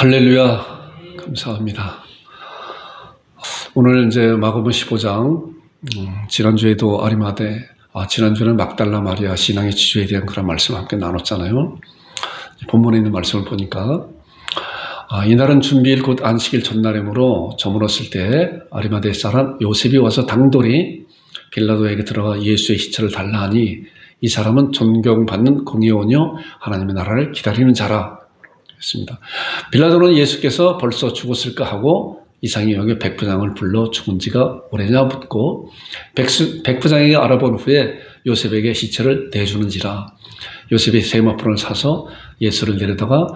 할렐루야, 감사합니다. 오늘 이제 마가복음 15장, 지난주에도 지난주에는 막달라 마리아 신앙의 지주에 대한 그런 말씀을 함께 나눴잖아요. 본문에 있는 말씀을 보니까, 이날은 준비일 곧 안식일 전날이므로 저물었을 때 아리마대 사람 요셉이 와서 당돌이 빌라도에게 들어가 예수의 시체를 달라 하니, 이 사람은 존경받는 공의원이요 하나님의 나라를 기다리는 자라 했습니다. 빌라도는 예수께서 벌써 죽었을까 하고 이상히 여기 백부장을 불러 죽은 지가 오래냐 묻고, 백부장에게 알아본 후에 요셉에게 시체를 내주는지라. 요셉이 세마포를 사서 예수를 내려다가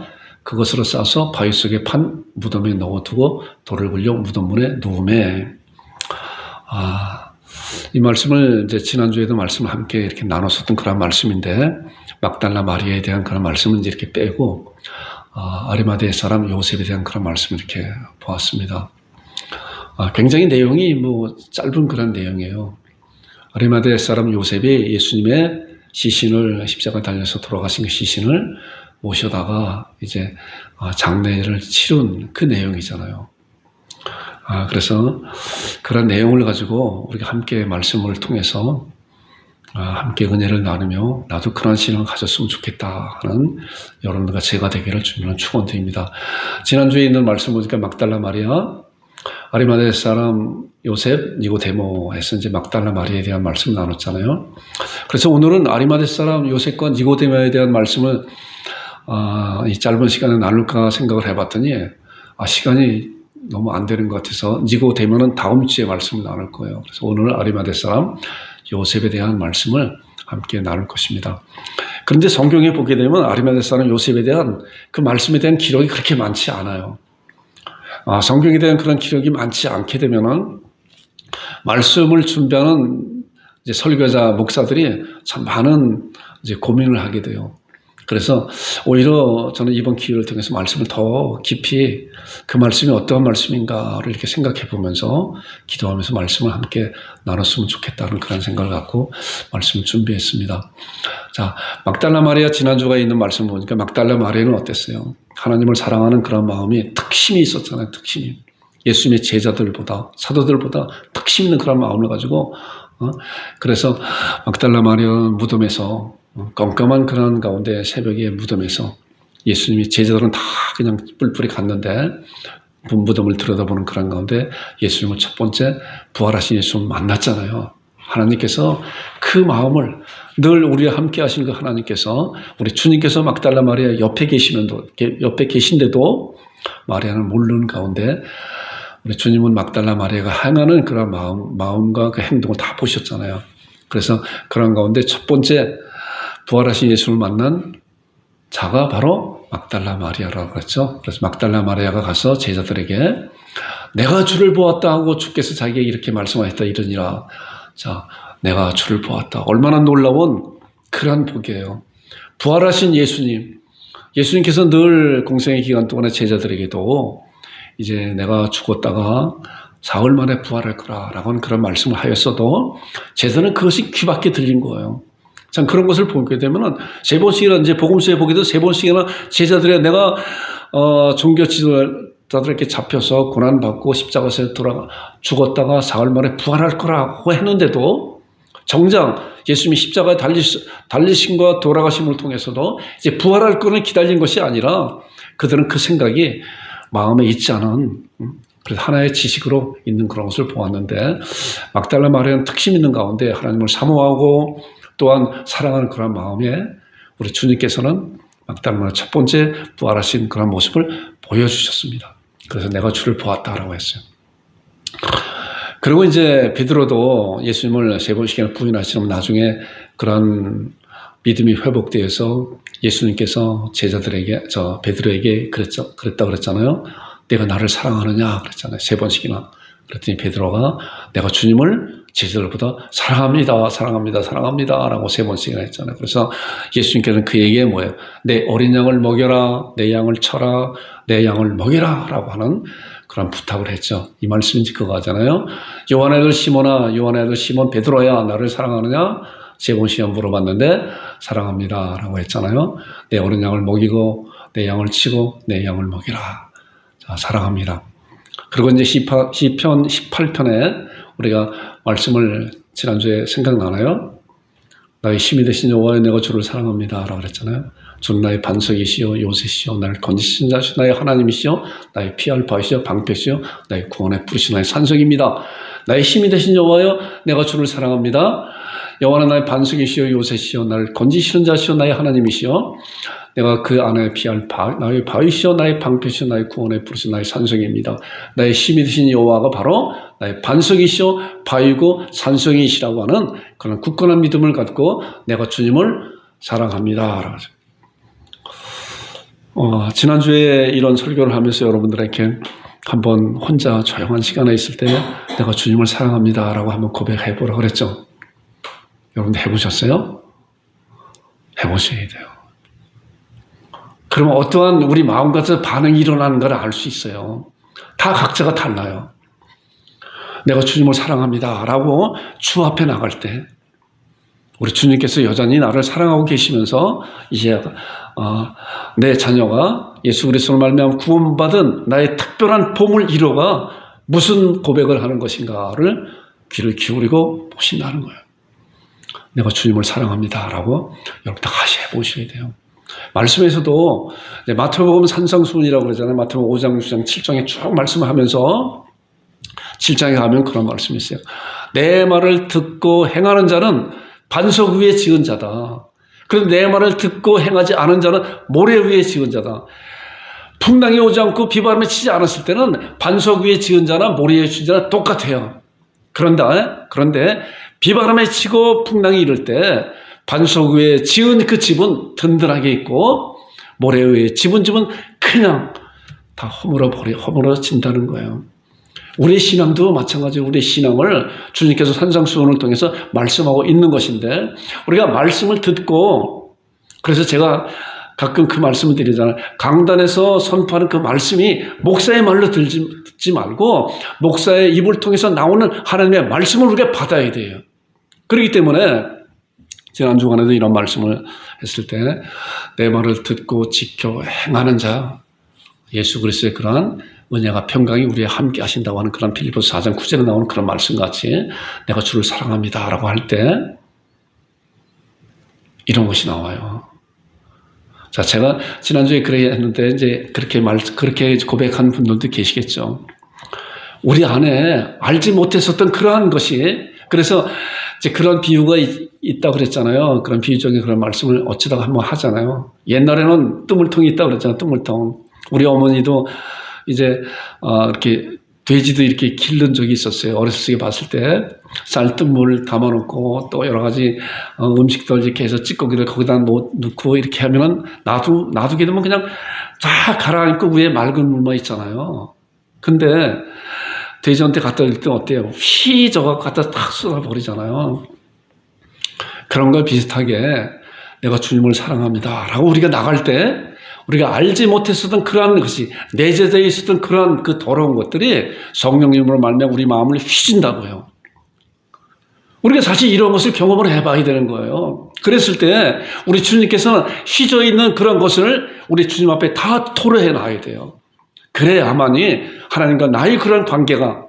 그것으로 싸서 바위 속에 판 무덤에 넣어두고 돌을 굴려 무덤문에 누우매. 이 말씀을 이제 지난주에도 말씀을 함께 이렇게 나눴었던 그런 말씀인데, 막달라 마리아에 대한 그런 말씀은 이제 이렇게 빼고 아리마대 사람 요셉에 대한 그런 말씀을 이렇게 보았습니다. 굉장히 내용이 짧은 그런 내용이에요. 아리마대 사람 요셉이 예수님의 시신을, 십자가 달려서 돌아가신 그 시신을 모셔다가 이제 장례를 치룬 그 내용이잖아요. 그래서 그런 내용을 가지고 우리가 함께 말씀을 통해서 함께 은혜를 나누며 나도 그런 신앙을 가졌으면 좋겠다 하는 여러분들과 제가 되기를 주님은 축원드립니다. 지난주에 있는 말씀 보니까 막달라 마리아, 아리마대 사람 요셉, 니고데모에서 이제 막달라 마리아에 대한 말씀을 나눴잖아요. 그래서 오늘은 아리마대 사람 요셉과 니고데모에 대한 말씀을 이 짧은 시간에 나눌까 생각을 해봤더니 시간이 너무 안 되는 것 같아서 니고데모는 다음 주에 말씀을 나눌 거예요. 그래서 오늘은 아리마대 사람 요셉에 대한 말씀을 함께 나눌 것입니다. 그런데 성경에 보게 되면 아리마대 사람 요셉에 대한 그 말씀에 대한 기록이 그렇게 많지 않아요. 성경에 대한 그런 기록이 많지 않게 되면은 말씀을 준비하는 이제 설교자, 목사들이 참 많은 이제 고민을 하게 돼요. 그래서 오히려 저는 이번 기회를 통해서 말씀을 더 깊이 그 말씀이 어떠한 말씀인가를 이렇게 생각해 보면서 기도하면서 말씀을 함께 나눴으면 좋겠다는 그런 생각을 갖고 말씀을 준비했습니다. 자, 막달라 마리아 지난주가 있는 말씀을 보니까 막달라 마리아는 어땠어요? 하나님을 사랑하는 그런 마음이 특심이 있었잖아요. 특심이. 예수님의 제자들보다, 사도들보다 특심 있는 그런 마음을 가지고 그래서 막달라 마리아 무덤에서 깜깜한 그런 가운데 새벽에 무덤에서 예수님이 제자들은 다 그냥 뿔뿔이 갔는데 무덤을 들여다보는 그런 가운데 예수님을 첫 번째 부활하신 예수님을 만났잖아요. 하나님께서 그 마음을 늘 우리와 함께 하신 그 하나님께서 우리 주님께서 막달라 마리아 옆에 계신데도 마리아는 모르는 가운데 우리 주님은 막달라 마리아가 행하는 그런 마음과 그 행동을 다 보셨잖아요. 그래서 그런 가운데 첫 번째 부활하신 예수를 만난 자가 바로 막달라 마리아라고 그랬죠. 그래서 막달라 마리아가 가서 제자들에게 내가 주를 보았다 하고 주께서 자기에게 이렇게 말씀하셨다 이러니라. 자, 내가 주를 보았다. 얼마나 놀라운 그런 복이에요. 부활하신 예수님께서 늘 공생의 기간 동안에 제자들에게도 이제 내가 죽었다가 사흘 만에 부활할 거라라고 하는 그런 말씀을 하였어도 제자는 그것이 귀 밖에 들린 거예요. 참 그런 것을 보게 되면은 세 번씩이나 이제 복음서에 보게 되면 세 번씩이나 제자들이 내가 종교 지도자들에게 잡혀서 고난받고 십자가에서 죽었다가 사흘 만에 부활할 거라고 했는데도 정작 예수님이 십자가에 달리심과 돌아가심을 통해서도 이제 부활할 거는 기다린 것이 아니라 그들은 그 생각이 마음에 있지 않은 그래서 하나의 지식으로 있는 그런 것을 보았는데 막달라 마리아는 특심 있는 가운데 하나님을 사모하고 또한 사랑하는 그런 마음에 우리 주님께서는 막달라 마리아 첫 번째 부활하신 그런 모습을 보여주셨습니다. 그래서 내가 주를 보았다라고 했어요. 그리고 이제 베드로도 예수님을 세 번씩이나 부인하시면 나중에 그런 믿음이 회복되어서 예수님께서 베드로에게 그랬다 그랬잖아요. 내가 나를 사랑하느냐 그랬잖아요. 세 번씩이나. 그랬더니 베드로가 내가 주님을 제자들보다 사랑합니다 라고 세 번씩이나 했잖아요. 그래서 예수님께서는 그에게 뭐예요? 내 어린 양을 먹여라, 내 양을 쳐라, 내 양을 먹여라 라고 하는 그런 부탁을 했죠. 이 말씀인지 그거 하잖아요. 요한의 아들 시몬 베드로야 나를 사랑하느냐? 세 번씩이나 물어봤는데 사랑합니다 라고 했잖아요. 내 어린 양을 먹이고 내 양을 치고 내 양을 먹이라. 사랑합니다. 그리고 이제 시편 18편에 우리가 말씀을 지난주에 생각나나요? 나의 힘이 되신 여호와여 내가 주를 사랑합니다 라고 그랬잖아요. 주는 나의 반석이시요 요새시요 나를 건지신 자시요 나의 하나님이시요 나의 피할 바이시요 방패시요 나의 구원의 푸르신 나의 산성입니다. 나의 힘이 되신 여호와여 내가 주를 사랑합니다. 여호와는 나의 반석이시요 요새시요 나를 건지시는 자시요 나의 하나님이시요 내가 그 안에 피할 나의 바위시요 나의 방패시요 나의 구원의 푸르신 나의 산성입니다. 나의 힘이 되신 여호와가 바로 나의 반석이시요 바위고 산성이시라고 하는 그런 굳건한 믿음을 갖고 내가 주님을 사랑합니다. 지난주에 이런 설교를 하면서 여러분들에게 한번 혼자 조용한 시간에 있을 때 내가 주님을 사랑합니다 라고 한번 고백해 보라고 그랬죠. 여러분들 해보셨어요? 해보셔야 돼요. 그러면 어떠한 우리 마음가짐 반응이 일어나는 걸 알 수 있어요. 다 각자가 달라요. 내가 주님을 사랑합니다 라고 주 앞에 나갈 때 우리 주님께서 여전히 나를 사랑하고 계시면서 이제 내 자녀가 예수 그리스도로 말미암아 구원받은 나의 특별한 보물 1호가 무슨 고백을 하는 것인가를 귀를 기울이고 보신다는 거예요. 내가 주님을 사랑합니다 라고 여러분 다 같이 해보셔야 돼요. 말씀에서도 마태복음 산상수훈이라고 그러잖아요. 마태복음 5장, 6장, 7장에 쭉 말씀을 하면서 7장에 가면 그런 말씀이 있어요. 내 말을 듣고 행하는 자는 반석 위에 지은 자다. 그런데 내 말을 듣고 행하지 않은 자는 모래 위에 지은 자다. 풍랑이 오지 않고 비바람이 치지 않았을 때는 반석 위에 지은 자나 모래 위에 지은 자나 똑같아요. 그런데 비바람에 치고 풍랑이 이를 때 반석 위에 지은 그 집은 든든하게 있고 모래 위에 집은 그냥 다 허물어진다는 거예요. 우리의 신앙도 마찬가지로 우리의 신앙을 주님께서 산상수훈을 통해서 말씀하고 있는 것인데 우리가 말씀을 듣고 그래서 제가 가끔 그 말씀을 드리잖아요. 강단에서 선포하는 그 말씀이 목사의 말로 듣지 말고 목사의 입을 통해서 나오는 하나님의 말씀을 우리가 받아야 돼요. 그렇기 때문에 지난 주간에도 이런 말씀을 했을 때 내 말을 듣고 지켜 행하는 자 예수 그리스도의 그러한 은혜가 평강이 우리와 함께 하신다고 하는 그런 빌립보서 4장 9절에 나오는 그런 말씀같이 내가 주를 사랑합니다 라고 할 때 이런 것이 나와요. 자, 제가 지난주에 그래 했는데 이제 그렇게 고백한 분들도 계시겠죠. 우리 안에 알지 못했었던 그러한 것이 그래서 이제 그런 비유가 있다고 그랬잖아요. 그런 비유적인 그런 말씀을 어쩌다가 한번 하잖아요. 옛날에는 뚜물통이 있다고 그랬잖아요. 뚜물통. 우리 어머니도 이제 이렇게 돼지도 이렇게 기른 적이 있었어요. 어렸을 때 봤을 때 쌀뜨물 담아놓고 또 여러 가지 음식들 이렇게 해서 찌꺼기를 거기다 넣고 이렇게 하면은 놔두게 되면 그냥 쫙 가라앉고 위에 맑은 물만 있잖아요. 근데 돼지한테 갖다 줄 때 어때요? 휘 저거 갖다 탁 쏟아버리잖아요. 그런 걸 비슷하게 내가 주님을 사랑합니다 라고 우리가 나갈 때 우리가 알지 못했었던 그러한 것이 내재되어 있었던 그러한 그 더러운 것들이 성령님으로 말미암아 우리 마음을 휘진다고요. 우리가 사실 이런 것을 경험을 해봐야 되는 거예요. 그랬을 때 우리 주님께서는 휘져 있는 그런 것을 우리 주님 앞에 다 토로해 놔야 돼요. 그래야만이 하나님과 나의 그런 관계가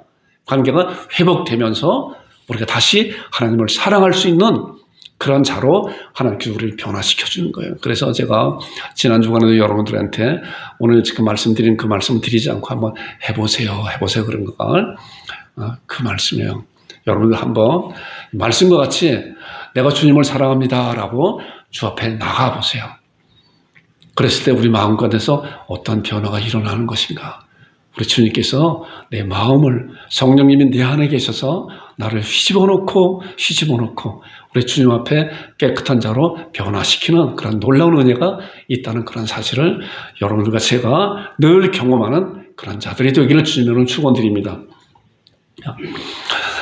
회복되면서 우리가 다시 하나님을 사랑할 수 있는 그런 자로 하나님께서 우리를 변화시켜 주는 거예요. 그래서 제가 지난 주간에도 여러분들한테 오늘 지금 말씀드린 그 말씀 드리지 않고 한번 해보세요 그런 걸 그 말씀이에요. 여러분들 한번 말씀과 같이 내가 주님을 사랑합니다 라고 주 앞에 나가보세요. 그랬을 때 우리 마음가에서 어떤 변화가 일어나는 것인가. 우리 주님께서 내 마음을 성령님이 내 안에 계셔서 나를 휘집어 놓고 우리 주님 앞에 깨끗한 자로 변화시키는 그런 놀라운 은혜가 있다는 그런 사실을 여러분들과 제가 늘 경험하는 그런 자들이 되기를 주님으로 축원드립니다.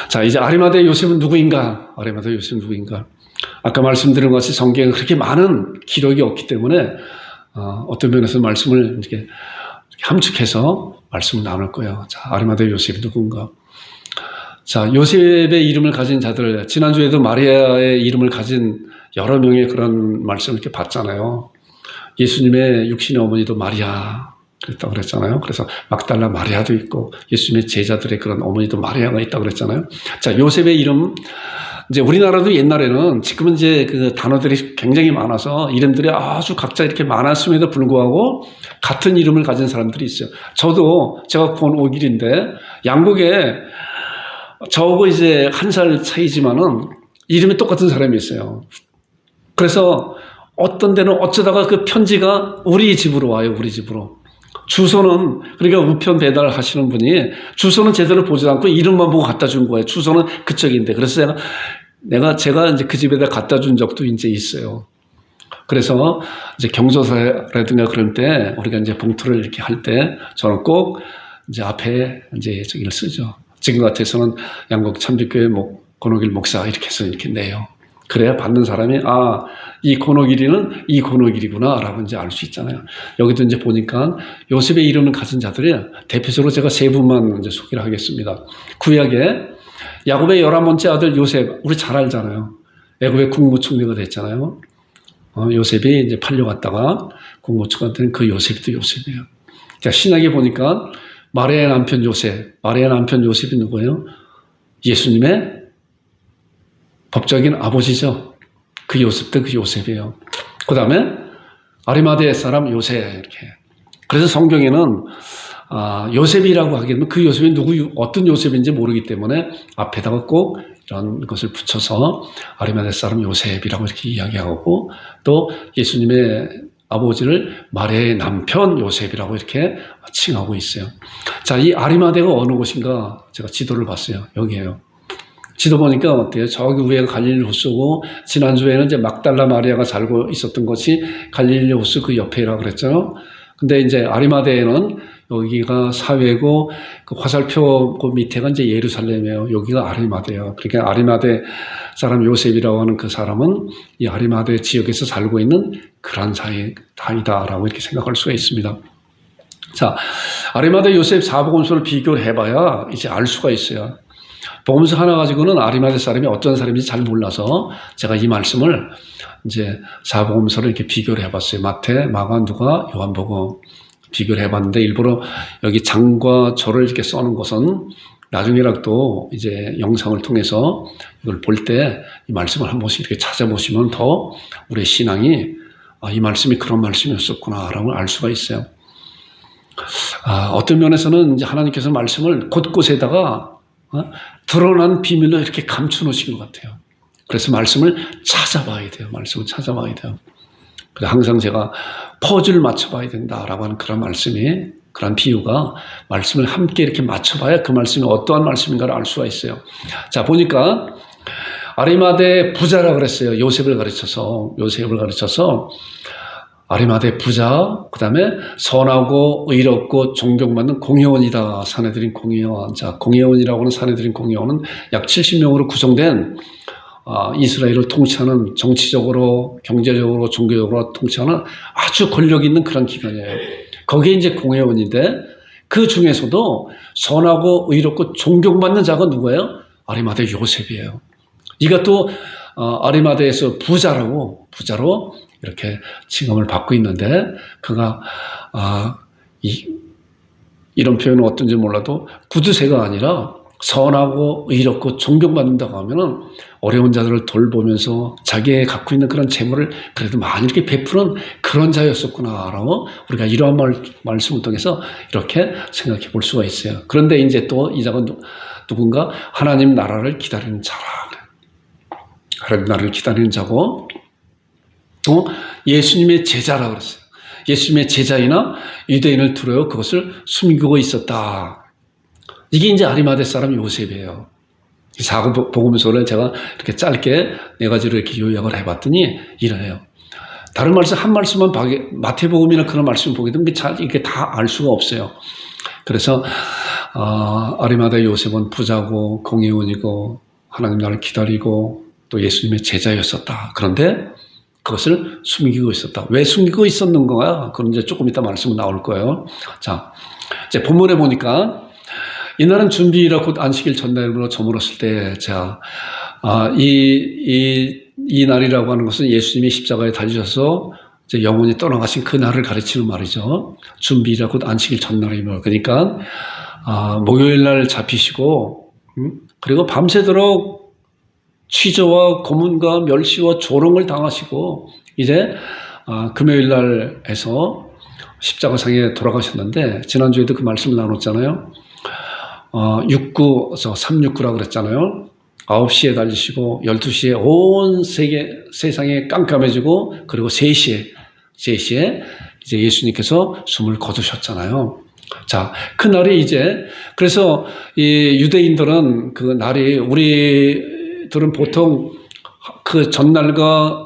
자, 이제 아리마대 요셉은 누구인가? 아까 말씀드린 것이 성경에 그렇게 많은 기록이 없기 때문에 어떤 면에서 말씀을 이렇게 함축해서 말씀을 나눌 거예요. 자, 아리마대 요셉이 누군가? 자, 요셉의 이름을 가진 자들, 지난주에도 마리아의 이름을 가진 여러 명의 그런 말씀을 이렇게 봤잖아요. 예수님의 육신의 어머니도 마리아, 그랬다고 그랬잖아요. 그래서 막달라 마리아도 있고 예수님의 제자들의 그런 어머니도 마리아가 있다고 그랬잖아요. 자, 요셉의 이름, 이제 우리나라도 옛날에는 지금은 이제 그 단어들이 굉장히 많아서 이름들이 아주 각자 이렇게 많았음에도 불구하고 같은 이름을 가진 사람들이 있어요. 저도 제가 본 오길인데 양국에 저하고 이제 한 살 차이지만은 이름이 똑같은 사람이 있어요. 그래서 어떤 데는 어쩌다가 그 편지가 우리 집으로 와요. 우리 집으로. 주소는, 그러니까 우편 배달하시는 분이 주소는 제대로 보지도 않고 이름만 보고 갖다 준 거예요. 주소는 그쪽인데. 그래서 제가 이제 그 집에다 갖다 준 적도 이제 있어요. 그래서 이제 경조사라든가 그럴 때 우리가 이제 봉투를 이렇게 할 때 저는 꼭 이제 앞에 이제 저기를 쓰죠. 지금 같아서는 양곡 참빛교회 권호길 목사 이렇게 해서 이렇게 내요. 그래야 받는 사람이 이 권호길이는 이 권호길이구나 라고 이제 알 수 있잖아요. 여기도 이제 보니까 요셉의 이름을 가진 자들이 대표적으로 제가 세 분만 이제 소개를 하겠습니다. 구약에 야곱의 11번째 아들 요셉, 우리 잘 알잖아요. 애굽의 국무총리가 됐잖아요. 요셉이 이제 팔려갔다가 국무총리가 된 그 요셉도 요셉이에요. 자, 신약에 보니까 마리아의 남편 요셉이 누구예요? 예수님의 법적인 아버지죠. 그 요셉도 그 요셉이에요. 그 다음에 아리마대 사람 요셉 이렇게. 그래서 성경에는 요셉이라고 하게 되면 그 요셉이 어떤 요셉인지 모르기 때문에 앞에다가 꼭 이런 것을 붙여서 아리마대 사람 요셉이라고 이렇게 이야기하고 또 예수님의 아버지를 마리아의 남편 요셉이라고 이렇게 칭하고 있어요. 자, 이 아리마대가 어느 곳인가 제가 지도를 봤어요. 여기에요. 지도 보니까 어때요? 저기 위에가 갈릴리 호수고 지난주에는 이제 막달라 마리아가 살고 있었던 것이 갈릴리 호수 그 옆에라고 그랬잖아요. 근데 이제 아리마대에는 여기가 사회고 그 화살표 그 밑에가 이제 예루살렘이에요. 여기가 아리마대예요. 그러니까 아리마대 사람 요셉이라고 하는 그 사람은 이 아리마대 지역에서 살고 있는 그런 사이다라고 이렇게 생각할 수가 있습니다. 자, 아리마대 요셉 사복음서를 비교를 해봐야 이제 알 수가 있어요. 복음서 하나 가지고는 아리마대 사람이 어떤 사람인지 잘 몰라서 제가 이 말씀을 이제 사복음서를 이렇게 비교를 해봤어요. 마태, 마가, 누가, 요한복음 비교를 해봤는데 일부러 여기 장과 절을 이렇게 써는 것은 나중에라도 이제 영상을 통해서 이걸 볼 때 이 말씀을 한 번씩 이렇게 찾아보시면 더 우리의 신앙이 이 말씀이 그런 말씀이었었구나라고 알 수가 있어요. 어떤 면에서는 이제 하나님께서 말씀을 곳곳에다가 드러난 비밀로 이렇게 감춰놓으신 것 같아요. 그래서 말씀을 찾아봐야 돼요. 그래서 항상 제가 퍼즐을 맞춰봐야 된다라고 하는 그런 말씀이, 그런 비유가 말씀을 함께 이렇게 맞춰봐야 그 말씀이 어떠한 말씀인가를 알 수가 있어요. 자, 보니까 아리마대 부자라 그랬어요. 요셉을 가르쳐서 아리마대 부자, 그 다음에 선하고 의롭고 존경받는 공회원이다. 사내들인 공회원. 자, 공회원이라고 하는 사내들인 공회원은 약 70명으로 구성된 이스라엘을 통치하는 정치적으로, 경제적으로, 종교적으로 통치하는 아주 권력 있는 그런 기관이에요. 거기에 이제 공회원인데 그 중에서도 선하고 의롭고 존경받는 자가 누구예요? 아리마대 요셉이에요. 이것도 아리마대에서 부자로 이렇게 칭함을 받고 있는데 그가 이런 표현은 어떤지 몰라도 구두쇠가 아니라 선하고 의롭고 존경받는다고 하면은 어려운 자들을 돌보면서 자기의 갖고 있는 그런 재물을 그래도 많이 이렇게 베푸는 그런 자였었구나라고 우리가 이러한 말씀을 통해서 이렇게 생각해 볼 수가 있어요. 그런데 이제 또 이 자가 누군가 하나님 나라를 기다리는 자라. 하나님 나라를 기다리는 자고 또 예수님의 제자라고 그랬어요. 예수님의 제자이나 유대인을 두려워 그것을 숨기고 있었다. 이게 이제 아리마대 사람 요셉이에요. 이 사복음서를 제가 이렇게 짧게 네 가지로 이렇게 요약을 해봤더니 이러네요. 다른 말씀 한 말씀만 마태복음이나 그런 말씀 보게 되면 이게 다 알 수가 없어요. 그래서 아리마대 요셉은 부자고 공의원이고 하나님 나라를 기다리고 또 예수님의 제자였었다. 그런데 그것을 숨기고 있었다. 왜 숨기고 있었는가? 그건 이제 조금 이따 말씀은 나올 거예요. 자, 이제 본문에 보니까 이날은 준비일이라 곧 안식일 전날으로 저물었을 때, 자, 이 날이라고 하는 것은 예수님이 십자가에 달리셔서 이제 영혼이 떠나가신 그날을 가르치는 말이죠. 준비일하고 안식일 전날이며, 그러니까 목요일 날 잡히시고, 그리고 밤새도록 취조와 고문과 멸시와 조롱을 당하시고, 이제 금요일 날 해서 십자가상에 돌아가셨는데, 지난주에도 그 말씀을 나눴잖아요. 369라 그랬잖아요. 9시에 달리시고 12시에 온 세상에 깜깜해지고, 그리고 3시에 이제 예수님께서 숨을 거두셨잖아요. 자, 그날이 이제, 그래서 이 유대인들은 그 날이, 우리들은 보통 그 전날과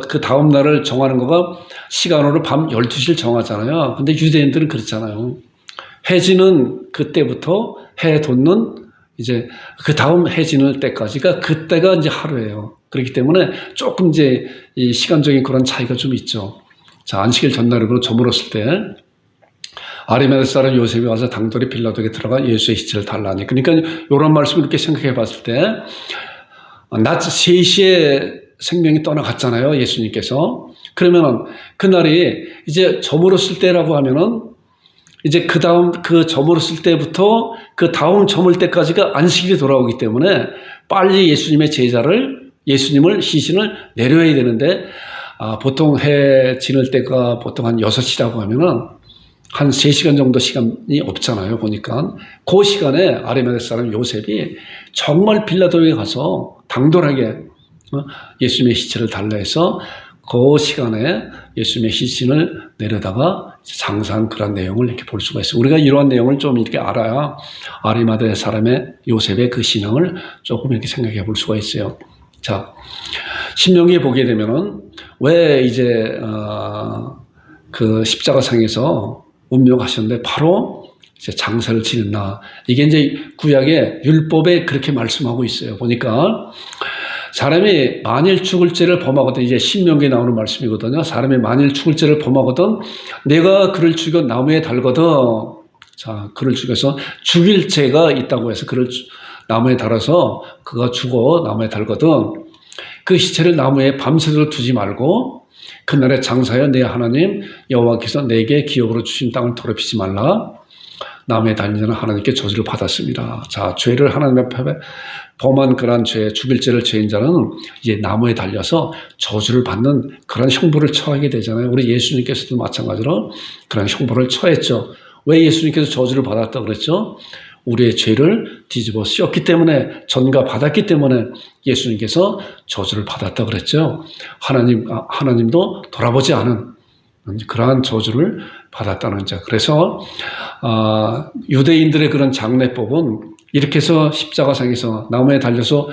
그 다음 날을 정하는 거가 시간으로 밤 12시를 정하잖아요. 근데 유대인들은 그렇잖아요. 해 지는 그때부터 해 돋는 이제 그 다음 해 지는 때까지가, 그때가 이제 하루예요. 그렇기 때문에 조금 이제 이 시간적인 그런 차이가 좀 있죠. 자, 안식일 전날으로 저물었을 때 아리마대 사람 요셉이 와서 당돌이 빌라도에게 들어가 예수의 시체를 달라니. 그러니까 이런 말씀을 이렇게 생각해 봤을 때, 낮 3시에 생명이 떠나갔잖아요, 예수님께서. 그러면은 그날이 이제 저물었을 때라고 하면은 이제 그 다음, 그 저물었을 때부터 그 다음 저물 때까지가 안식일이 돌아오기 때문에 빨리 예수님을 시신을 내려야 되는데, 보통 해 지낼 때가 보통 한 6시라고 하면은 한 3시간 정도 시간이 없잖아요, 보니까. 그 시간에 아리마대 사람 요셉이 정말 빌라도에 가서 당돌하게 예수님의 시체를 달라 해서 그 시간에 예수님의 시신을 내려다가 장사한 그런 내용을 이렇게 볼 수가 있어요. 우리가 이러한 내용을 좀 이렇게 알아야 아리마대 사람의 요셉의 그 신앙을 조금 이렇게 생각해 볼 수가 있어요. 자, 신명기에 보게 되면은 왜 이제 그 십자가상에서 운명하셨는데 바로 이제 장사를 지냈나. 이게 이제 구약의 율법에 그렇게 말씀하고 있어요. 보니까 사람이 만일 죽을 죄를 범하거든, 이제 신명기에 나오는 말씀이거든요. 사람이 만일 죽을 죄를 범하거든 내가 그를 죽여 나무에 달거든. 자, 그를 죽여서 죽일 죄가 있다고 해서 그를 나무에 달아서 그가 죽어 나무에 달거든. 그 시체를 나무에 밤새도록 두지 말고 그날에 장사하여 내 하나님 여호와께서 내게 기업으로 주신 땅을 더럽히지 말라. 나무에 달린 자는 하나님께 저주를 받았습니다. 자, 죄를 하나님 앞에 범한 그러한 죄, 죽일 죄를 죄인 자는 이제 나무에 달려서 저주를 받는 그런 형벌을 처하게 되잖아요. 우리 예수님께서도 마찬가지로 그런 형벌을 처했죠. 왜 예수님께서 저주를 받았다고 그랬죠? 우리의 죄를 뒤집어 씌웠기 때문에, 전가받았기 때문에 예수님께서 저주를 받았다고 그랬죠. 하나님도 돌아보지 않은 그러한 저주를 받았다는 자. 그래서 유대인들의 그런 장례법은 이렇게 해서 십자가상에서 나무에 달려서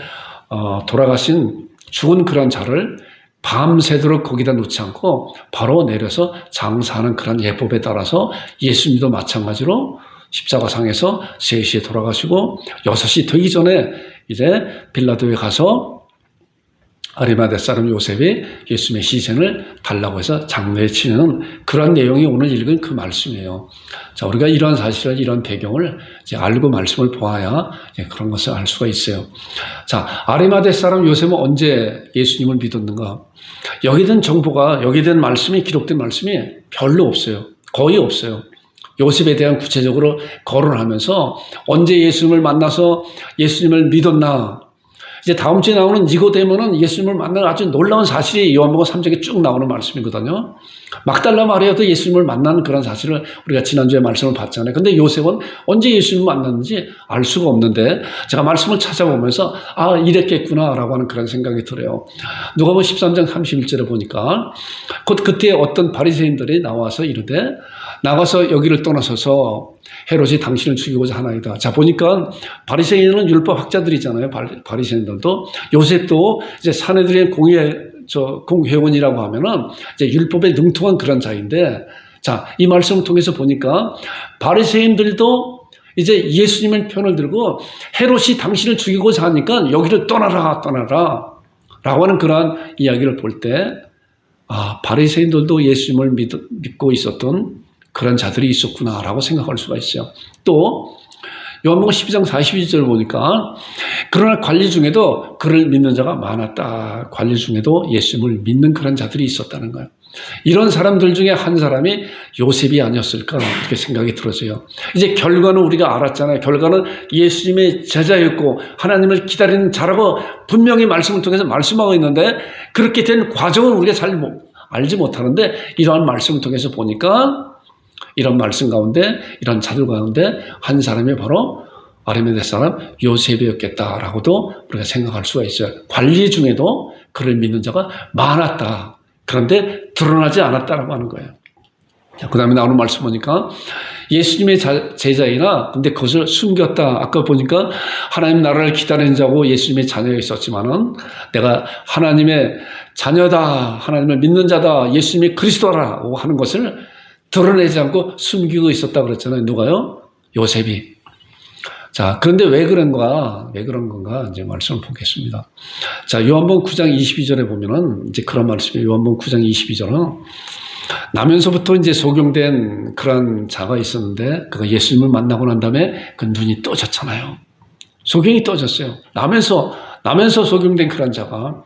돌아가신 죽은 그런 자를 밤새도록 거기다 놓지 않고 바로 내려서 장사하는 그런 예법에 따라서 예수님도 마찬가지로 십자가상에서 3시에 돌아가시고 6시 되기 전에 이제 빌라도에 가서 아리마대 사람 요셉이 예수님의 시신을 달라고 해서 장례에 치는 그런 내용이 오늘 읽은 그 말씀이에요. 자, 우리가 이러한 사실을, 이런 배경을 이제 알고 말씀을 보아야 그런 것을 알 수가 있어요. 자, 아리마대 사람 요셉은 언제 예수님을 믿었는가? 여기에 대한 정보가, 여기에 대한 말씀이, 기록된 말씀이 별로 없어요. 거의 없어요. 요셉에 대한 구체적으로 거론을 하면서 언제 예수님을 만나서 예수님을 믿었나? 이제 다음 주에 나오는 니고데모는 예수님을 만나는 아주 놀라운 사실이 요한복음 3장에 쭉 나오는 말씀이거든요. 막달라 마리아도 예수님을 만나는 그런 사실을 우리가 지난주에 말씀을 봤잖아요. 근데 요셉은 언제 예수님을 만났는지 알 수가 없는데 제가 말씀을 찾아보면서 이랬겠구나라고 하는 그런 생각이 들어요. 누가복음 13장 31절에 보니까 그때 어떤 바리새인들이 나와서 이르되 나가서 여기를 떠나서서 헤롯이 당신을 죽이고자 하나이다. 자, 보니까 바리새인은 율법 학자들이잖아요. 바리새인들도. 요셉도 이제 사내들의 공회원이라고 하면은 이제 율법에 능통한 그런 자인데, 자, 이 말씀을 통해서 보니까 바리새인들도 이제 예수님의 편을 들고 헤롯이 당신을 죽이고자 하니까 여기를 떠나라 라고 하는 그러한 이야기를 볼 때, 바리새인들도 예수님을 믿고 있었던 그런 자들이 있었구나라고 생각할 수가 있어요. 또 요한복음 12장 42절을 보니까 그러나 관리 중에도 그를 믿는 자가 많았다. 관리 중에도 예수님을 믿는 그런 자들이 있었다는 거예요. 이런 사람들 중에 한 사람이 요셉이 아니었을까 이렇게 생각이 들어져요. 이제 결과는 우리가 알았잖아요. 결과는 예수님의 제자였고 하나님을 기다리는 자라고 분명히 말씀을 통해서 말씀하고 있는데 그렇게 된 과정은 우리가 잘 알지 못하는데 이러한 말씀을 통해서 보니까 이런 말씀 가운데 이런 자들 가운데 한 사람이 바로 아리마대 사람 요셉이었겠다라고도 우리가 생각할 수가 있어요. 관리 중에도 그를 믿는 자가 많았다. 그런데 드러나지 않았다라고 하는 거예요. 그 다음에 나오는 말씀 보니까 예수님의 제자이나 근데 그것을 숨겼다. 아까 보니까 하나님 나라를 기다리는 자고 예수님의 자녀가 있었지만은 내가 하나님의 자녀다. 하나님을 믿는 자다. 예수님이 그리스도라고 하는 것을 드러내지 않고 숨기고 있었다 그랬잖아요. 누가요? 요셉이. 자, 그런데 왜 그런 건가? 이제 말씀을 보겠습니다. 자, 요한복음 9장 22절에 보면은 이제 그런 말씀이에요. 요한복음 9장 22절은 나면서부터 이제 소경된 그런 자가 있었는데 그가 예수님을 만나고 난 다음에 그 눈이 떠졌잖아요. 소경이 떠졌어요. 나면서 소경된 그런 자가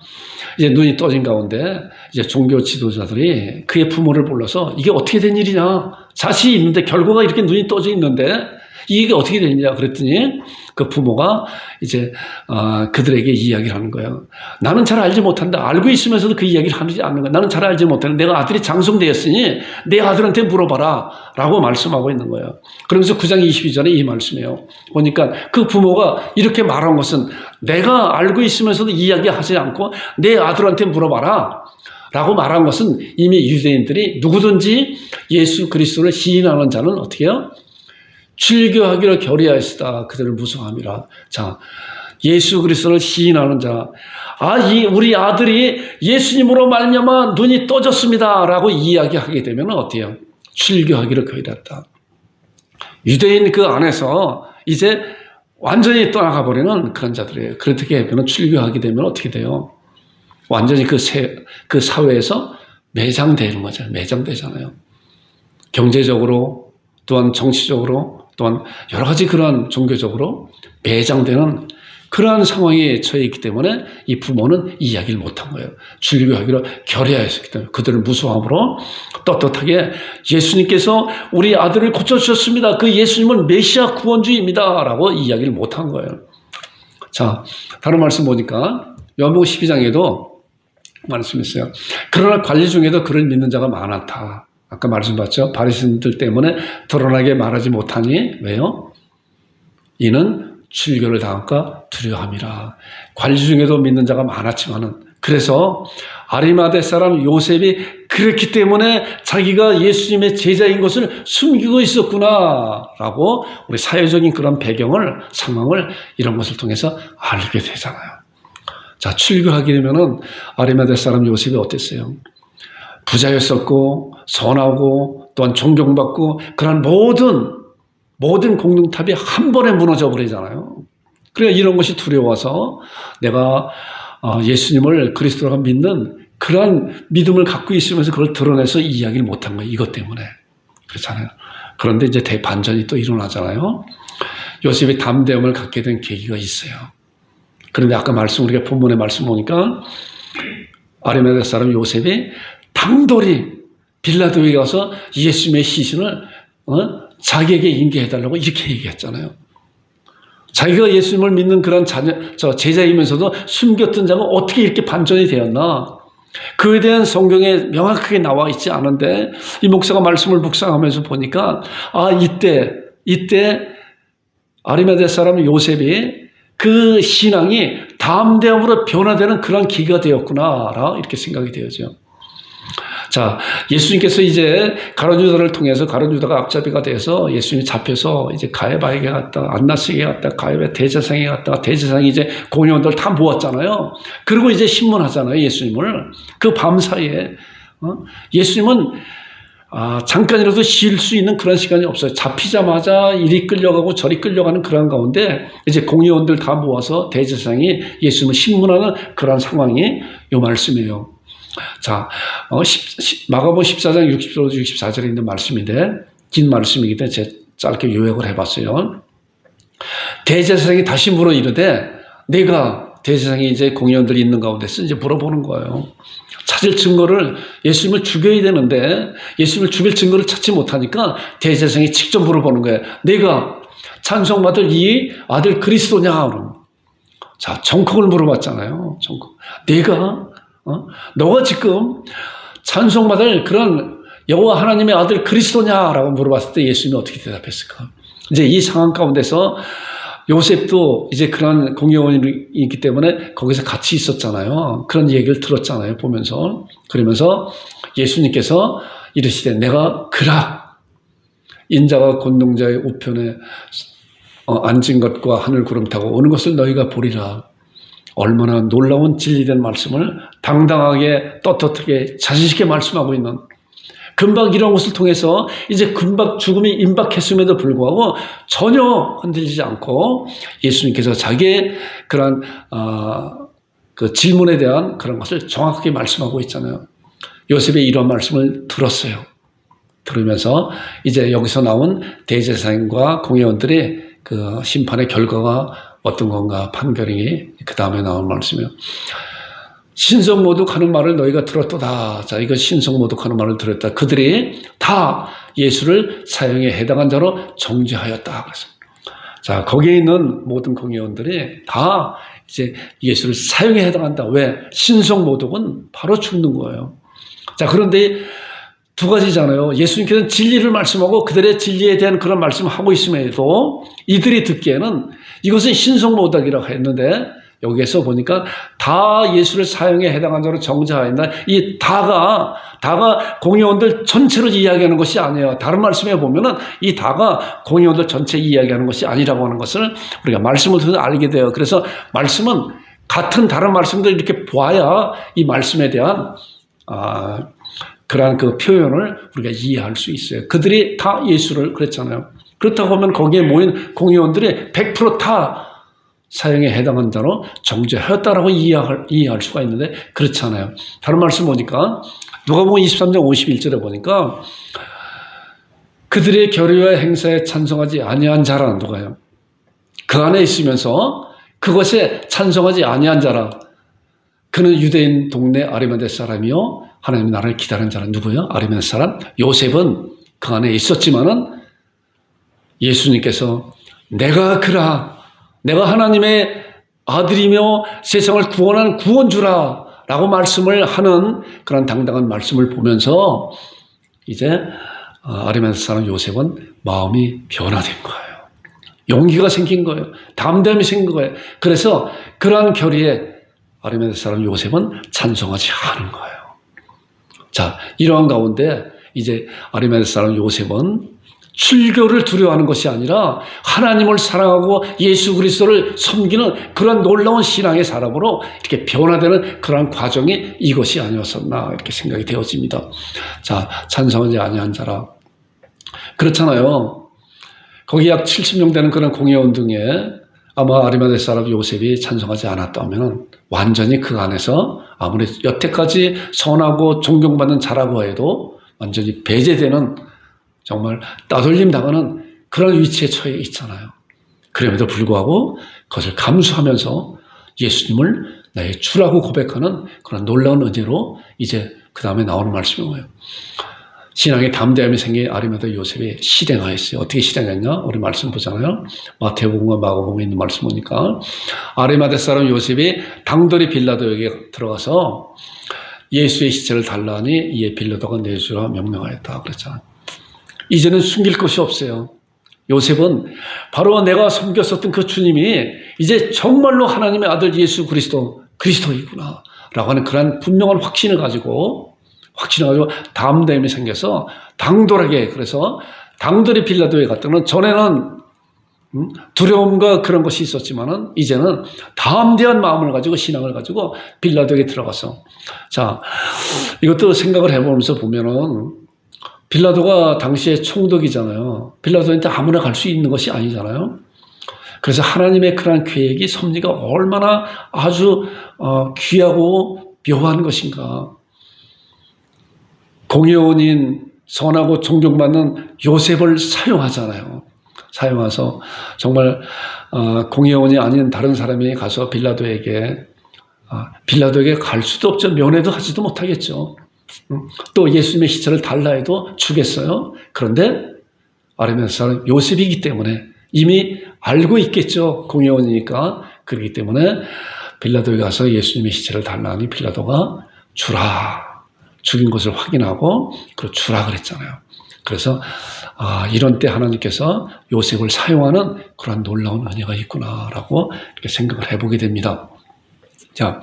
이제 눈이 떠진 가운데 이제 종교 지도자들이 그의 부모를 불러서 이게 어떻게 된 일이냐? 자식이 있는데 결과가 이렇게 눈이 떠져 있는데 이게 어떻게 되느냐 그랬더니 그 부모가 이제 그들에게 이야기를 하는 거예요. 나는 잘 알지 못한다. 알고 있으면서도 그 이야기를 하지 않는 거야. 나는 잘 알지 못하는데 내가 아들이 장성되었으니 내 아들한테 물어봐라 라고 말씀하고 있는 거예요. 그러면서 9장 22절에 이 말씀이에요. 보니까 그 부모가 이렇게 말한 것은 내가 알고 있으면서도 이야기하지 않고 내 아들한테 물어봐라 라고 말한 것은 이미 유대인들이 누구든지 예수 그리스도를 시인하는 자는 어떻게 해요? 출교하기를 결의하였으다. 그들을 무서워함이라. 자, 예수 그리스도를 시인하는 자. 우리 아들이 예수님으로 말미암아 눈이 떠졌습니다. 라고 이야기하게 되면 어때요? 출교하기를 결의했다. 유대인 그 안에서 이제 완전히 떠나가 버리는 그런 자들이에요. 그렇게 하면 출교하게 되면 어떻게 돼요? 완전히 그 사회에서 매장되는 거죠. 매장되잖아요. 경제적으로 또한 정치적으로 또한 여러 가지 그러한 종교적으로 매장되는 그러한 상황에 처해 있기 때문에 이 부모는 이야기를 못한 거예요. 출교하기로 결의하였기 때문에 그들을 무서워함으로 떳떳하게 예수님께서 우리 아들을 고쳐주셨습니다. 그 예수님은 메시아 구원주입니다. 라고 이야기를 못한 거예요. 자, 다른 말씀 보니까 요한복음 12장에도 말씀이 있어요. 그러나 관리 중에도 그를 믿는 자가 많았다. 아까 말씀봤죠. 바리새인들 때문에 드러나게 말하지 못하니 왜요? 이는 출교를 당할까 두려워함이라. 관리 중에도 믿는 자가 많았지만은 그래서 아리마대 사람 요셉이 그렇기 때문에 자기가 예수님의 제자인 것을 숨기고 있었구나라고 우리 사회적인 그런 배경을 상황을 이런 것을 통해서 알게 되잖아요. 자, 출교하게 되면은 아리마대 사람 요셉이 어땠어요? 부자였었고 선하고 또한 존경받고 그런 모든 공동탑이 한 번에 무너져 버리잖아요. 그래 이런 것이 두려워서 내가 예수님을 그리스도라고 믿는 그런 믿음을 갖고 있으면서 그걸 드러내서 이야기를 못한 거예요. 이것 때문에. 그렇잖아요. 그런데 이제 대반전이 또 일어나잖아요. 요셉이 담대함을 갖게 된 계기가 있어요. 그런데 아까 우리가 본문의 말씀 보니까 아리마대 사람 요셉이 당돌이 빌라도에게 가서 예수님의 시신을 자기에게 인계해달라고 이렇게 얘기했잖아요. 자기가 예수님을 믿는 그런 제자이면서도 숨겼던 자가 어떻게 이렇게 반전이 되었나? 그에 대한 성경에 명확하게 나와 있지 않은데 이 목사가 말씀을 묵상하면서 보니까 이때 아리마대 사람 요셉이 그 신앙이 담대함으로 변화되는 그런 기가 되었구나 이렇게 생각이 되어져요. 자, 예수님께서 이제 가룟 유다를 통해서 가룟 유다가 앞잡이가 돼서 예수님이 잡혀서 이제 가야바에게 갔다, 안나스에게 갔다, 가야바 대제사장에 갔다, 대제사장이 이제 공회원들 다 모았잖아요. 그리고 이제 신문하잖아요, 예수님을. 그 밤 사이에 예수님은 잠깐이라도 쉴 수 있는 그런 시간이 없어요. 잡히자마자 이리 끌려가고 저리 끌려가는 그런 가운데 이제 공회원들 다 모아서 대제사장이 예수님을 신문하는 그런 상황이 요 말씀이에요. 자, 마가복음 14장 60절 64절에 있는 말씀인데 긴 말씀이기 때문에 제가 짧게 요약을 해봤어요. 대제사장이 다시 물어 이르되 대제사장이 이제 공회원들이 있는 가운데서 이제 물어보는 거예요. 찾을 증거를 예수님을 죽여야 되는데 예수님을 죽일 증거를 찾지 못하니까 대제사장이 직접 물어보는 거예요. 내가 찬송받을 이 아들 그리스도냐? 자, 정콕을 물어봤잖아요. 정콕. 내가 너가 지금 찬송받을 그런 여호와 하나님의 아들 그리스도냐라고 물어봤을 때 예수님이 어떻게 대답했을까? 이제 이 상황 가운데서 요셉도 이제 그런 공회원이 있기 때문에 거기서 같이 있었잖아요. 그런 얘기를 들었잖아요. 보면서. 그러면서 예수님께서 이르시되 내가 그라 인자가 권능자의 우편에 앉은 것과 하늘 구름 타고 오는 것을 너희가 보리라. 얼마나 놀라운 진리된 말씀을 당당하게 떳떳하게 자신있게 말씀하고 있는, 금방 이런 것을 통해서 이제 금방 죽음이 임박했음에도 불구하고 전혀 흔들리지 않고 예수님께서 자기의 그런 그 질문에 대한 그런 것을 정확하게 말씀하고 있잖아요. 요셉이 이런 말씀을 들었어요. 들으면서 이제 여기서 나온 대제사장과 공회원들의 그 심판의 결과가 어떤 건가 판결이 그 다음에 나온 말씀이에요. 신성모독하는 말을 너희가 들었도다. 자, 이거 신성모독하는 말을 들었다. 그들이 다 예수를 사형에 해당한 자로 정죄하였다. 그래서 자, 거기에 있는 모든 공회원들이 다 이제 예수를 사형에 해당한다. 왜? 신성모독은 바로 죽는 거예요. 자, 그런데 두 가지잖아요. 예수님께서는 진리를 말씀하고 그들의 진리에 대한 그런 말씀을 하고 있음에도 이들이 듣기에는 이것은 신성모독이라고 했는데 여기에서 보니까 다 예수를 사형에 해당한 자로 정죄하였다. 이 다가 공회원들 전체를 이야기하는 것이 아니에요. 다른 말씀에 보면은 이 다가 공회원들 전체 이야기하는 것이 아니라고 하는 것을 우리가 말씀을 통해서 알게 돼요. 그래서 말씀은 같은 다른 말씀들 이렇게 보아야 이 말씀에 대한 그러한 그 표현을 우리가 이해할 수 있어요. 그들이 다 예수를 그랬잖아요. 그렇다고 하면 거기에 모인 공회원들이 100% 사형에 해당한 자로 정죄하였다라고 이해할 수가 있는데 그렇지 않아요. 다른 말씀 보니까 누가복음 23장 51절에 보니까 그들의 결의와 행사에 찬성하지 아니한 자라는 누가요? 그 안에 있으면서 그것에 찬성하지 아니한 자라. 그는 유대인 동네 아리마대 사람이요 하나님의 나라를 기다리는 자는 누구요? 아리마대 사람 요셉은 그 안에 있었지만은 예수님께서 내가 그라 내가 하나님의 아들이며 세상을 구원하는 구원주라 라고 말씀을 하는 그런 당당한 말씀을 보면서 이제 아리마대 사람 요셉은 마음이 변화된 거예요. 용기가 생긴 거예요. 담대함이 생긴 거예요. 그래서 그러한 결의에 아리마대 사람 요셉은 찬성하지 않은 거예요. 자, 이러한 가운데 이제 아리마대 사람 요셉은 출교를 두려워하는 것이 아니라 하나님을 사랑하고 예수 그리스도를 섬기는 그런 놀라운 신앙의 사람으로 이렇게 변화되는 그런 과정이 이것이 아니었었나 이렇게 생각이 되어집니다. 자, 찬성하지 아니한 자라. 그렇잖아요. 거기 약 70명 되는 그런 공회원 중에 아마 아리마대 사람 요셉이 찬성하지 않았다면 완전히 그 안에서 아무리 여태까지 선하고 존경받는 자라고 해도 완전히 배제되는 정말 따돌림 당하는 그런 위치에 처해 있잖아요. 그럼에도 불구하고 그것을 감수하면서 예수님을 나의 주라고 고백하는 그런 놀라운 은혜로 이제 그 다음에 나오는 말씀이 뭐예요? 신앙의 담대함이 생긴 아리마대 요셉이 실행하였어요. 어떻게 실행했냐? 우리 말씀 보잖아요. 마태복음과 마가복음에 있는 말씀 보니까 아리마대 사람 요셉이 당돌이 빌라도에게 들어가서 예수의 시체를 달라 하니 이에 빌라도가 내주라 명령하였다 그랬잖아요. 이제는 숨길 것이 없어요. 요셉은 바로 내가 섬겼었던 그 주님이 이제 정말로 하나님의 아들 예수 그리스도이구나 라고 하는 그런 분명한 확신을 가지고 담대함이 생겨서 당돌하게, 그래서 당돌이 빌라도에 갔더니 전에는 두려움과 그런 것이 있었지만은 이제는 담대한 마음을 가지고 신앙을 가지고 빌라도에게 들어가서, 자, 이것도 생각을 해보면서 보면은 빌라도가 당시에 총독이잖아요. 빌라도한테 아무나 갈 수 있는 것이 아니잖아요. 그래서 하나님의 그러한 계획이 섭리가 얼마나 아주 귀하고 묘한 것인가. 공회원인 선하고 존경받는 요셉을 사용하잖아요. 사용해서 정말 공회원이 아닌 다른 사람이 가서 빌라도에게 빌라도에게 갈 수도 없죠. 면회도 하지도 못하겠죠. 또 예수님의 시체를 달라 해도 주겠어요. 그런데 아리마대 사람 요셉이기 때문에 이미 알고 있겠죠. 공회원이니까. 그렇기 때문에 빌라도에 가서 예수님의 시체를 달라 하니 빌라도가 주라. 죽인 것을 확인하고 그리고 주라 그랬잖아요. 그래서 이런 때 하나님께서 요셉을 사용하는 그런 놀라운 은혜가 있구나라고 이렇게 생각을 해보게 됩니다. 자,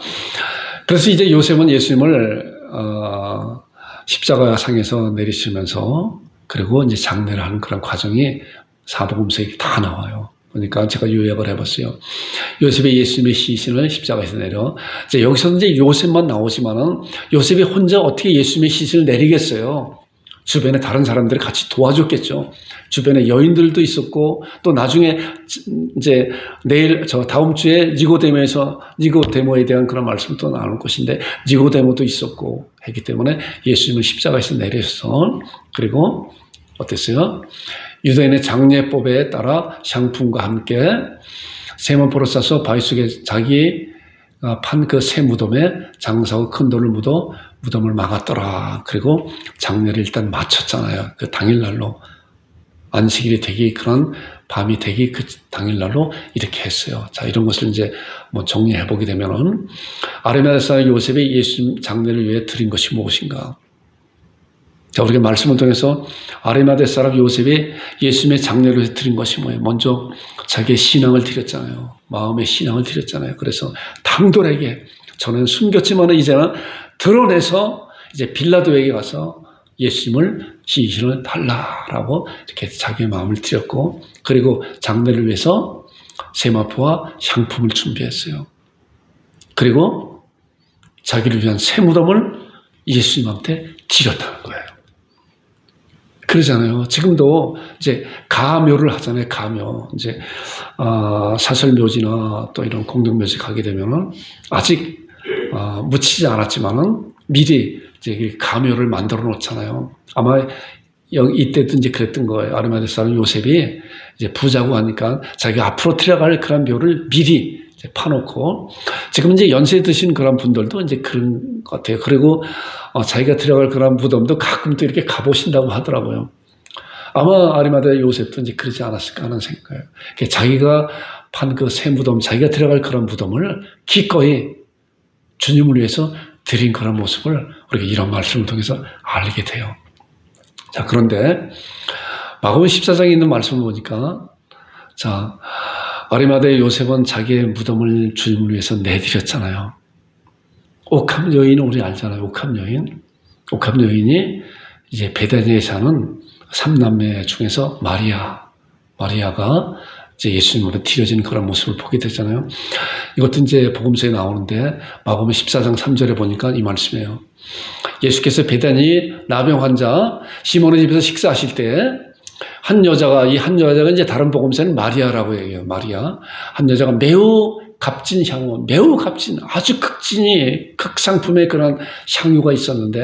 그래서 이제 요셉은 예수님을 십자가상에서 내리시면서 그리고 이제 장례를 하는 그런 과정이 사복음서에 다 나와요. 그러니까 제가 요약을 해봤어요. 요셉이 예수님의 시신을 십자가에서 내려, 이제 여기서 이제 요셉만 나오지만은 요셉이 혼자 어떻게 예수님의 시신을 내리겠어요? 주변에 다른 사람들이 같이 도와줬겠죠. 주변에 여인들도 있었고, 또 나중에 이제 다음 주에 니고데모에 대한 그런 말씀도 나눌 것인데, 니고데모도 있었고, 했기 때문에 예수님을 십자가에서 내려서, 그리고 어땠어요? 유대인의 장례법에 따라 향품과 함께 세마포로 싸서 바위 속에 자기 판 그 새 무덤에 장사하고 큰 돌을 묻어 무덤을 막았더라. 그리고 장례를 일단 마쳤잖아요. 그 당일날로 안식일이 되기 그런 밤이 되기 그 당일날로 이렇게 했어요. 자, 이런 것을 이제 뭐 정리해 보게 되면은 아리마대 사람 요셉이 예수님 장례를 위해 드린 것이 무엇인가? 자, 우리가 말씀을 통해서 아리마대 사람 요셉이 예수님의 장례를 위해 드린 것이 뭐예요? 먼저 자기의 신앙을 드렸잖아요. 마음의 신앙을 드렸잖아요. 그래서 당돌에게 저는 숨겼지만 이제는 드러내서 이제 빌라도에게 가서 예수님을 시신을 달라라고 이렇게 자기의 마음을 드렸고, 그리고 장례를 위해서 세마포와 향품을 준비했어요. 그리고 자기를 위한 새 무덤을 예수님한테 드렸다는 거예요. 그러잖아요. 지금도 이제 가묘를 하잖아요. 가묘. 이제 사설묘지나 또 이런 공동묘지 가게 되면은 아직 묻히지 않았지만은 미리 이제 가묘를 만들어 놓잖아요. 아마 이때도 이제 그랬던 거예요. 아리마대 사람 요셉이 이제 부자고 하니까 자기가 앞으로 들어갈 그런 묘를 미리 이제 파놓고, 지금 이제 연세 드신 그런 분들도 이제 그런 것 같아요. 그리고 자기가 들어갈 그런 무덤도 가끔 또 이렇게 가보신다고 하더라고요. 아마 아리마대 요셉도 이제 그러지 않았을까 하는 생각이에요. 자기가 판 그 새 무덤, 자기가 들어갈 그런 무덤을 기꺼이 주님을 위해서 드린 그런 모습을 우리가 이런 말씀을 통해서 알게 돼요. 자, 그런데 마가복음 14장에 있는 말씀을 보니까, 자, 아리마대 요셉은 자기의 무덤을 주님을 위해서 내드렸잖아요. 옥합 여인 우리 알잖아요. 옥합 여인. 옥합 여인이 이제 베다니에 사는 삼남매 중에서 마리아가 이제 예수님으로 드려진 그런 모습을 보게 되잖아요. 이것도 이제 복음서에 나오는데 마가복음 14장 3절에 보니까 이 말씀이에요. 예수께서 베다니 나병 환자 시몬의 집에서 식사하실 때 한 여자가 이제 다른 복음서는 마리아라고 얘기해요. 마리아. 한 여자가 매우 값진 향유, 매우 값진 아주 극상품의 그런 향유가 있었는데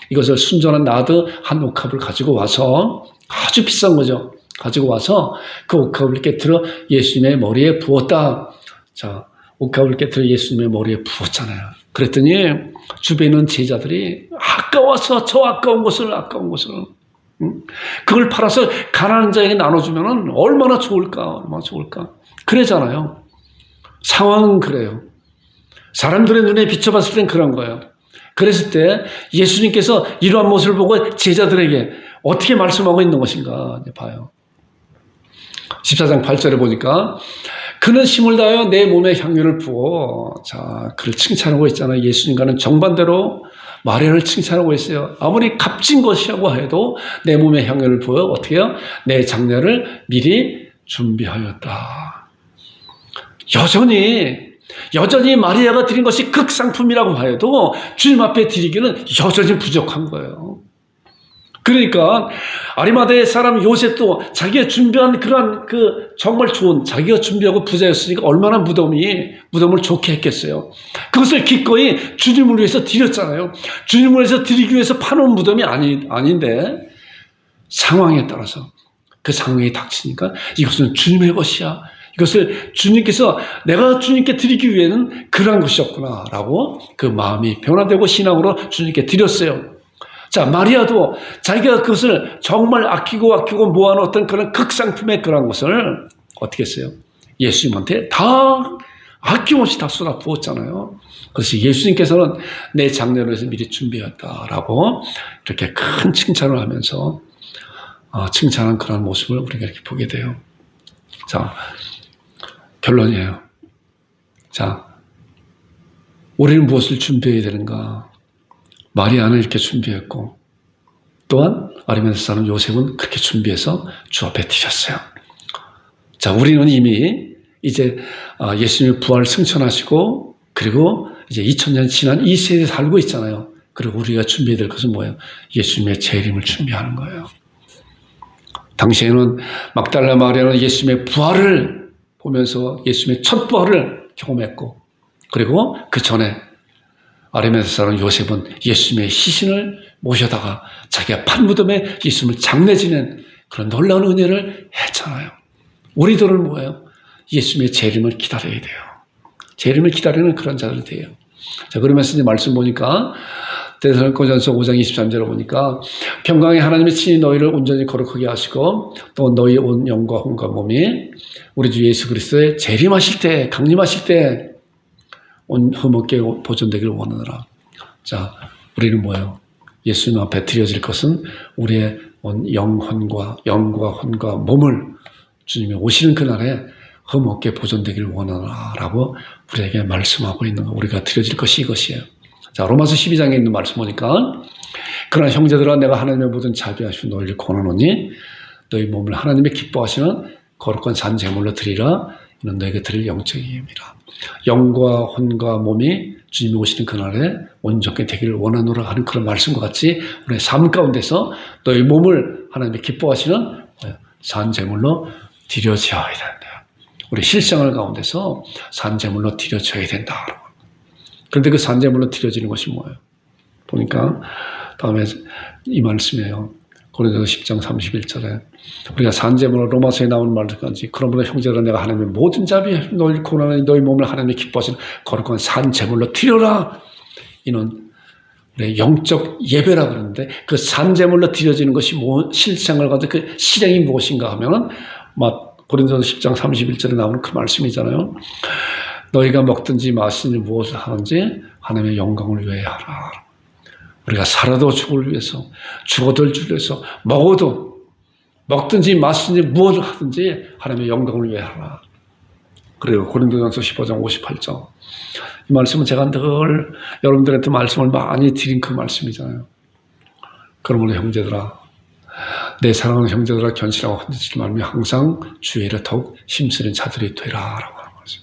이것을 순전한 나드 한 옥합을 가지고 와서, 아주 비싼 거죠. 가지고 와서 그 옥합을 깨뜨려 예수님의 머리에 부었다. 자, 옥합을 깨뜨려 예수님의 머리에 부었잖아요. 그랬더니 주변에 있는 제자들이 아까워서 아까운 것을 그걸 팔아서 가난한 자에게 나눠주면 얼마나 좋을까. 그러잖아요. 상황은 그래요. 사람들의 눈에 비춰봤을 땐 그런 거예요. 그랬을 때 예수님께서 이러한 모습을 보고 제자들에게 어떻게 말씀하고 있는 것인가 봐요. 14장 8절에 보니까 그는 힘을 다하여 내 몸에 향유를 부어, 자, 그를 칭찬하고 있잖아요. 예수님과는 정반대로 마리아를 칭찬하고 있어요. 아무리 값진 것이라고 해도 내 몸에 향유를 부어 어떻게 해요? 내 장례를 미리 준비하였다. 여전히 마리아가 드린 것이 극상품이라고 해도 주님 앞에 드리기는 여전히 부족한 거예요. 그러니까 아리마대 사람 요셉도 자기가 준비한 그러한 정말 좋은, 자기가 준비하고 부자였으니까 얼마나 무덤을 좋게 했겠어요. 그것을 기꺼이 주님을 위해서 드렸잖아요. 주님을 위해서 드리기 위해서 파놓은 무덤이 아닌데 상황에 따라서 그 상황이 닥치니까 이것은 주님의 것이야. 이것을 주님께서 내가 주님께 드리기 위해는 그러한 것이었구나라고 그 마음이 변화되고 신앙으로 주님께 드렸어요. 자, 마리아도 자기가 그것을 정말 아끼고 모아놓았던 그런 극상품의 그런 것을 어떻게 했어요? 예수님한테 다 아낌없이 다 쏟아 부었잖아요. 그래서 예수님께서는 내 장례를 위해서 미리 준비했다라고 이렇게 큰 칭찬을 하면서 칭찬한 그런 모습을 우리가 이렇게 보게 돼요. 자, 결론이에요. 자, 우리는 무엇을 준비해야 되는가? 마리아는 이렇게 준비했고, 또한 아리마대 사람 요셉은 그렇게 준비해서 주 앞에 드렸어요. 자, 우리는 이미 이제 예수님의 부활을 승천하시고, 그리고 이제 2000년 지난 이 세대에 살고 있잖아요. 그리고 우리가 준비해야 될 것은 뭐예요? 예수님의 재림을 준비하는 거예요. 당시에는 막달라 마리아는 예수님의 부활을 보면서 예수님의 첫 부활을 경험했고, 그리고 그 전에 아리마대 사람 요셉은 예수님의 시신을 모셔다가 자기가 판무덤에 예수님을 장례 지낸 그런 놀라운 은혜를 했잖아요. 우리들은 뭐예요? 예수님의 재림을 기다려야 돼요. 재림을 기다리는 그런 자들이 돼요. 자, 그러면서 이제 말씀 보니까 데살로니가전서 5장 23절을 보니까 평강의 하나님이 친히 너희를 온전히 거룩하게 하시고 또 너희의 온 영과 혼과 몸이 우리 주 예수 그리스도의 재림하실 때, 강림하실 때 온 흠없게 보존되기를 원하노라. 자, 우리는 뭐예요? 예수님 앞에 드려질 것은 우리의 온 영과 혼과 몸을 주님이 오시는 그날에 흠없게 보존되기를 원하노라라고 우리에게 말씀하고 있는 거, 우리가 드려질 것이 이것이에요. 자, 로마서 12장에 있는 말씀 보니까 그러나 형제들아 내가 하나님의 모든 자비하시고 너희를 권하노니 너희 몸을 하나님의 기뻐하시는 거룩한 산 제물로 드리라. 이는 너희에게 드릴 영적인 힘이라. 영과 혼과 몸이 주님이 오시는 그날에 온전히 되기를 원하노라 하는 그런 말씀과 같이 우리의 삶 가운데서 너희 몸을 하나님의 기뻐하시는 산 제물로 드려져야 된다. 우리 실생활 가운데서 산 제물로 드려져야 된다. 그런데 그 산 제물로 드려지는 것이 뭐예요? 보니까 다음에 이 말씀이에요. 고린도서 10장 31절에 우리가 산제물로 로마서에 나오는 말까지 그러므로 형제들아 내가 하나님의 모든 자비에 너희 고난하니 너희 몸을 하나님의 기뻐하시는 거룩한 산제물로 드려라. 이는 우리의 영적 예배라 그러는데 그 산제물로 드려지는 것이 실생활 가운데 그 실행이 무엇인가 하면 고린도서 10장 31절에 나오는 그 말씀이잖아요. 너희가 먹든지 마시든지 무엇을 하든지 하나님의 영광을 위해 하라. 우리가 살아도 주를 위해서, 죽어도 주를 위해서, 먹든지 마시든지 무엇을 하든지 하나님의 영광을 위해 하라. 그래요. 고린도전서 15장 58절. 이 말씀은 제가 늘 여러분들한테 말씀을 많이 드린 그 말씀이잖아요. 그러므로 형제들아, 내 사랑하는 형제들아 견실하고 흔들리지 말며 항상 주의 일에 더욱 힘쓰는 자들이 되라라고 하는 거죠.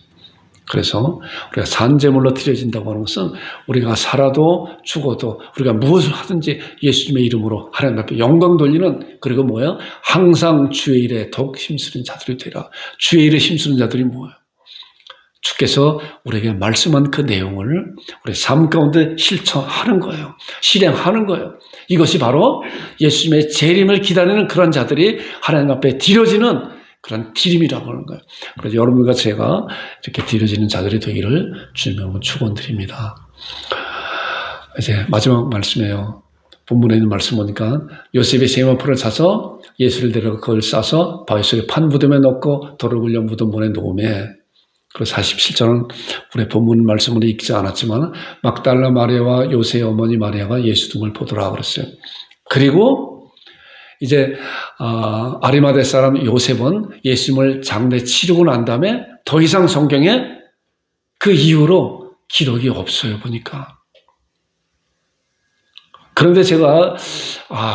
그래서 우리가 산제물로 드려진다고 하는 것은 우리가 살아도 죽어도 우리가 무엇을 하든지 예수님의 이름으로 하나님 앞에 영광 돌리는, 그리고 뭐예요? 항상 주의 일에 더욱 힘쓰는 자들이 되라. 주의 일에 힘쓰는 자들이 뭐예요? 주께서 우리에게 말씀한 그 내용을 우리 삶 가운데 실천하는 거예요. 실행하는 거예요. 이것이 바로 예수님의 재림을 기다리는 그런 자들이 하나님 앞에 드려지는 그런 드림이라고 하는 거예요. 그래서 여러분과 제가 이렇게 드려지는 자들이 되기를 주님의 축원드립니다. 이제 마지막 말씀이에요. 본문에 있는 말씀 보니까 요셉이 세마포를 사서 예수를 데려가 그걸 싸서 바위 속에 판 무덤에 넣고 돌을 굴려 무덤 문에 놓음에, 그리고 47절은 우리 본문 말씀으로 읽지 않았지만 막달라 마리아와 요셉의 어머니 마리아가 예수 등을 보더라 그랬어요. 그리고 이제 아리마대 사람 요셉은 예수님을 장례 치르고 난 다음에 더 이상 성경에 그 이후로 기록이 없어요, 보니까. 그런데 제가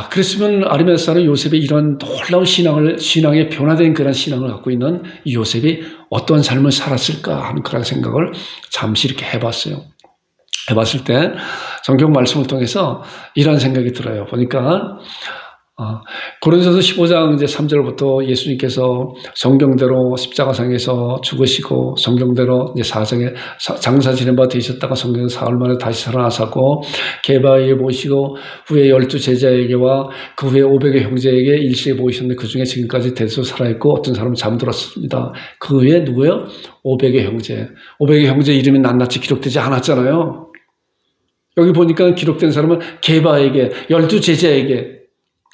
그랬으면 아리마대 사람 요셉이 이런 놀라운 신앙에 변화된 그런 신앙을 갖고 있는 이 요셉이 어떤 삶을 살았을까 하는 그런 생각을 잠시 이렇게 해봤어요. 해봤을 때 성경 말씀을 통해서 이런 생각이 들어요. 보니까 고린도서 15장 이제 3절부터 예수님께서 성경대로 십자가상에서 죽으시고 성경대로 이제 사정에 장사 지낸 바 되셨다가 성경 사흘 만에 다시 살아나셨고 개바에 모시고 후에 12 제자에게와 그 후에 500의 형제에게 일시에 보이셨는데 그 중에 지금까지 대수 살아있고 어떤 사람은 잠들었습니다. 그 후에 누구요? 500의 형제. 500의 형제 이름이 낱낱이 기록되지 않았잖아요. 여기 보니까 기록된 사람은 개바에게 12 제자에게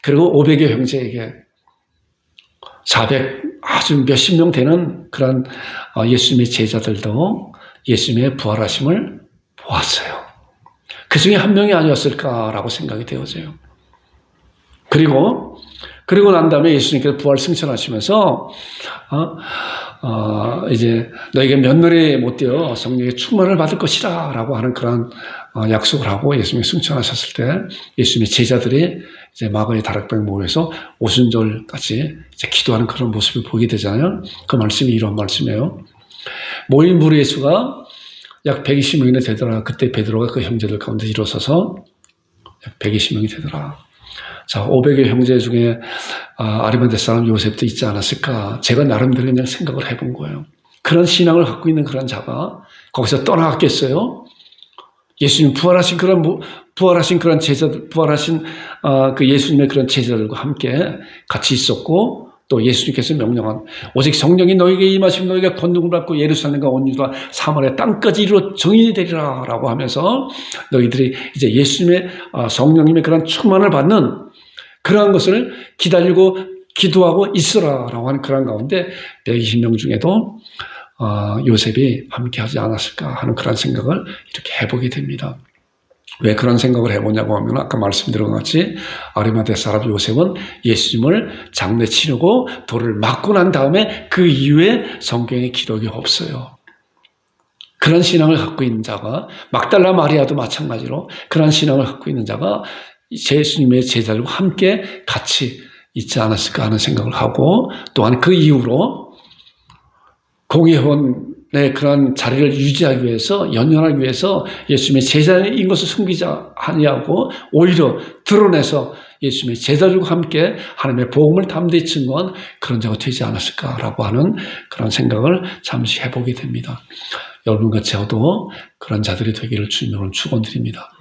그리고 500여 형제에게 400 아주 몇십 명 되는 그런 예수님의 제자들도 예수님의 부활하심을 보았어요. 그 중에 한 명이 아니었을까라고 생각이 되어져요. 그리고 난 다음에 예수님께서 부활 승천하시면서 이제 너에게 몇날이 못 되어 성령의 충만을 받을 것이라 라고 하는 그런 약속을 하고 예수님이 승천하셨을 때 예수님의 제자들이 이제 마가의 다락방에 모여서 오순절까지 이제 기도하는 그런 모습을 보게 되잖아요. 그 말씀이 이런 말씀이에요. 모인 무리의 수가 약 120명이나 되더라. 그때 베드로가 그 형제들 가운데 일어서서 약 120명이 되더라. 자, 500의 형제 중에 아리마대 사람 요셉도 있지 않았을까? 제가 나름대로 그냥 생각을 해본 거예요. 그런 신앙을 갖고 있는 그런 자가 거기서 떠나갔겠어요? 예수님 부활하신 그런 제자들, 부활하신 그 예수님의 그런 제자들과 함께 같이 있었고, 또 예수님께서 명령한 오직 성령이 너에게 임하시면 너희가 권능을 받고 예루살렘과 온 유다 사마리아 땅까지 이루어 정인이 되리라 라고 하면서 너희들이 이제 예수님의 성령님의 그런 충만을 받는 그러한 것을 기다리고 기도하고 있으라 라고 하는 그런 가운데 120명 중에도 요셉이 함께하지 않았을까 하는 그런 생각을 이렇게 해보게 됩니다. 왜 그런 생각을 해보냐고 하면 아까 말씀드린 것 같이 아리마대 사람 요셉은 예수님을 장례 치르고 돌을 맞고 난 다음에 그 이후에 성경에 기록이 없어요. 그런 신앙을 갖고 있는 자가 막달라 마리아도 마찬가지로 그런 신앙을 갖고 있는 자가 예수님의 제자들과 함께 같이 있지 않았을까 하는 생각을 하고 또한 그 이후로 공회원의 그런 자리를 유지하기 위해서 연연하기 위해서 예수님의 제자인 것을 숨기지 아니하고 오히려 드러내서 예수님의 제자들과 함께 하나님의 복음을 담대히 증거한 그런 자가 되지 않았을까라고 하는 그런 생각을 잠시 해보게 됩니다. 여러분과 저도 그런 자들이 되기를 주님으로 축원드립니다.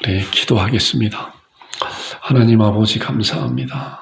우리 기도하겠습니다. 하나님 아버지 감사합니다.